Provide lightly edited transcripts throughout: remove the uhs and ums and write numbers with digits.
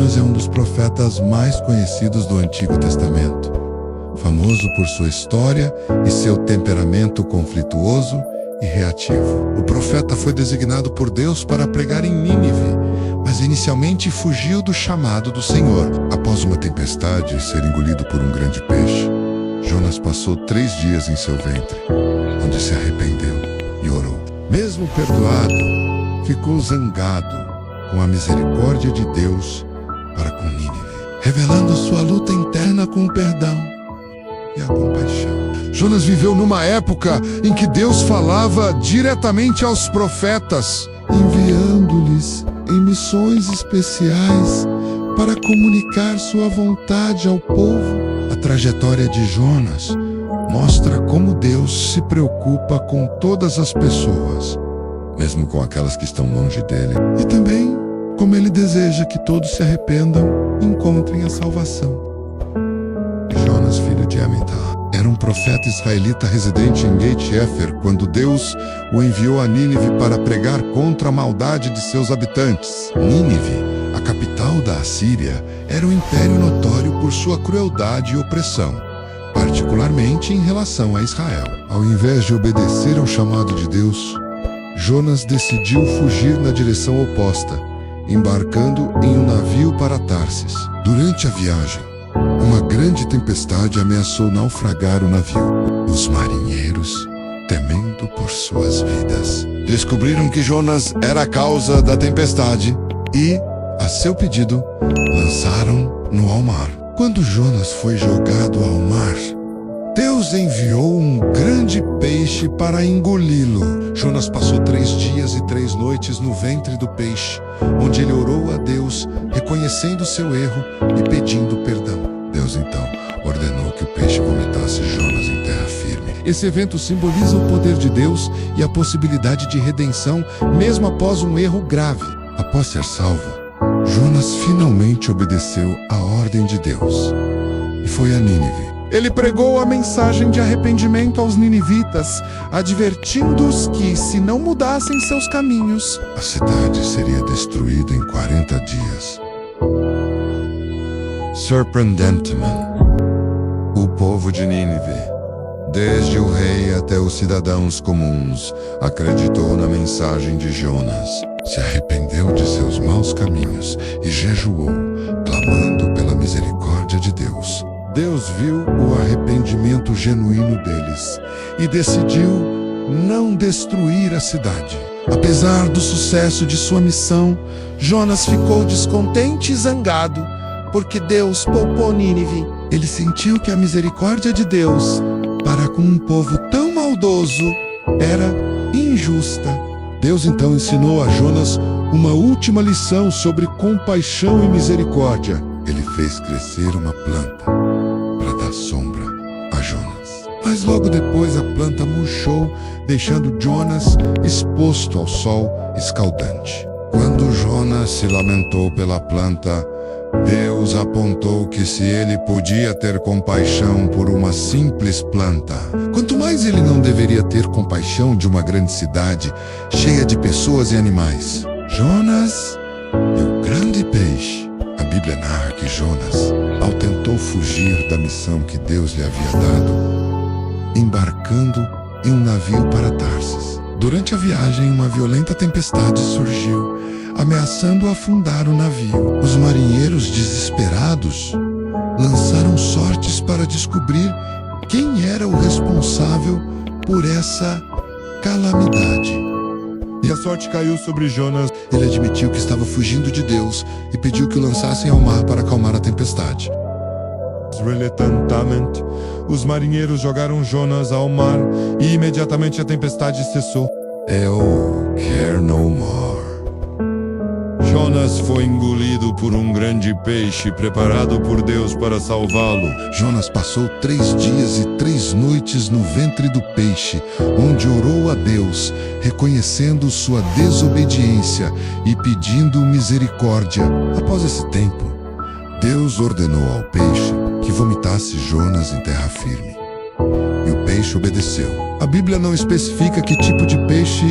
Jonas é um dos profetas mais conhecidos do Antigo Testamento, famoso por sua história e seu temperamento conflituoso e reativo. O profeta foi designado por Deus para pregar em Nínive, mas inicialmente fugiu do chamado do Senhor. Após uma tempestade e ser engolido por um grande peixe, Jonas passou 3 dias em seu ventre, onde se arrependeu e orou. Mesmo perdoado, ficou zangado com a misericórdia de Deus para com Nínive, revelando sua luta interna com o perdão e a compaixão. Jonas viveu numa época em que Deus falava diretamente aos profetas, enviando-lhes em missões especiais para comunicar sua vontade ao povo. A trajetória de Jonas mostra como Deus se preocupa com todas as pessoas, mesmo com aquelas que estão longe dele, e também como ele deseja que todos se arrependam e encontrem a salvação. Jonas, filho de Amitai, era um profeta israelita residente em Gat-Hefer quando Deus o enviou a Nínive para pregar contra a maldade de seus habitantes. Nínive, a capital da Assíria, era um império notório por sua crueldade e opressão, particularmente em relação a Israel. Ao invés de obedecer ao chamado de Deus, Jonas decidiu fugir na direção oposta, embarcando em um navio para Tarsis. Durante a viagem, uma grande tempestade ameaçou naufragar o navio. Os marinheiros, temendo por suas vidas, descobriram que Jonas era a causa da tempestade e, a seu pedido, lançaram-no ao mar. Quando Jonas foi jogado ao mar, Deus enviou um grande peixe para engoli-lo. Jonas passou 3 dias e 3 noites no ventre do peixe, onde ele orou a Deus, reconhecendo seu erro e pedindo perdão. Deus então ordenou que o peixe vomitasse Jonas em terra firme. Esse evento simboliza o poder de Deus e a possibilidade de redenção, mesmo após um erro grave. Após ser salvo, Jonas finalmente obedeceu à ordem de Deus e foi a Nínive. Ele pregou a mensagem de arrependimento aos ninivitas, advertindo-os que, se não mudassem seus caminhos, a cidade seria destruída em 40 dias. Surpreendentemente, o povo de Nínive, desde o rei até os cidadãos comuns, acreditou na mensagem de Jonas, se arrependeu de seus maus caminhos e jejuou, clamando pela misericórdia de Deus. Deus viu o arrependimento genuíno deles e decidiu não destruir a cidade. Apesar do sucesso de sua missão, Jonas ficou descontente e zangado, porque Deus poupou Nínive. Ele sentiu que a misericórdia de Deus para com um povo tão maldoso era injusta. Deus então ensinou a Jonas uma última lição sobre compaixão e misericórdia. Ele fez crescer uma planta para dar sombra a Jonas. Mas logo depois a planta murchou, deixando Jonas exposto ao sol escaldante. Quando Jonas se lamentou pela planta, Deus apontou que se ele podia ter compaixão por uma simples planta, quanto mais ele não deveria ter compaixão de uma grande cidade, cheia de pessoas e animais. Jonas e o grande peixe. A Bíblia narra que Jonas, ao tentou fugir da missão que Deus lhe havia dado, embarcando em um navio para Tarsis. Durante a viagem, uma violenta tempestade surgiu, ameaçando afundar o navio. Os marinheiros, desesperados, lançaram sortes para descobrir quem era o responsável por essa calamidade. E a sorte caiu sobre Jonas. Ele admitiu que estava fugindo de Deus e pediu que o lançassem ao mar para acalmar a tempestade. Relutantemente, os marinheiros jogaram Jonas ao mar e imediatamente a tempestade cessou. Eu quero no mar. Jonas foi engolido por um grande peixe preparado por Deus para salvá-lo. Jonas passou 3 dias e 3 noites no ventre do peixe, onde orou a Deus, reconhecendo sua desobediência e pedindo misericórdia. Após esse tempo, Deus ordenou ao peixe que vomitasse Jonas em terra firme. E o peixe obedeceu. A Bíblia não especifica que tipo de peixe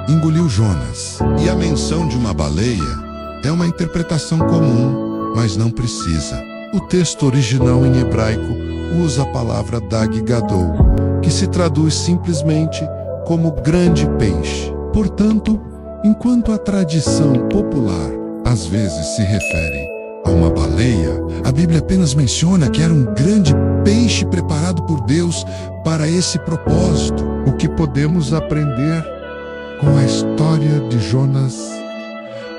engoliu Jonas. E a menção de uma baleia É uma interpretação comum, mas não precisa. O texto original em hebraico usa a palavra Dag Gadol, que se traduz simplesmente como grande peixe. Portanto, enquanto a tradição popular às vezes se refere a uma baleia, a Bíblia apenas menciona que era um grande peixe preparado por Deus para esse propósito. O que podemos aprender com a história de Jonas?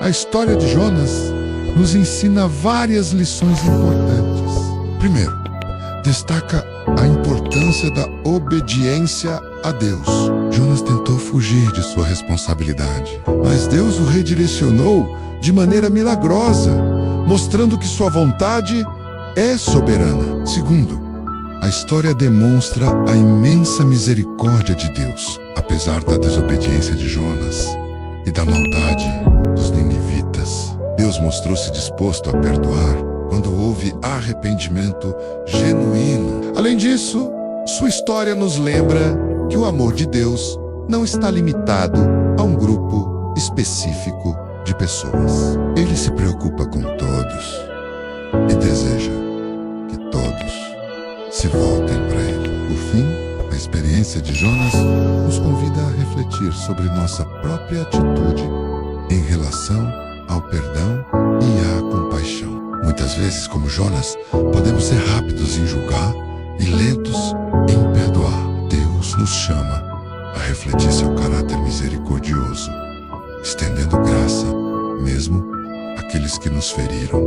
A história de Jonas nos ensina várias lições importantes. Primeiro, destaca a importância da obediência a Deus. Jonas tentou fugir de sua responsabilidade, mas Deus o redirecionou de maneira milagrosa, mostrando que sua vontade é soberana. Segundo, a história demonstra a imensa misericórdia de Deus, apesar da desobediência de Jonas e da maldade dos ninivitas. Deus mostrou-se disposto a perdoar quando houve arrependimento genuíno. Além disso, sua história nos lembra que o amor de Deus não está limitado a um grupo específico de pessoas. Ele se preocupa com todos e deseja que todos se voltem para ele. Por fim, a experiência de Jonas nos convida a refletir sobre nossa própria atitude em relação ao perdão e à compaixão. Muitas vezes, como Jonas, podemos ser rápidos em julgar e lentos em perdoar. Deus nos chama a refletir seu caráter misericordioso, estendendo graça, mesmo àqueles que nos feriram.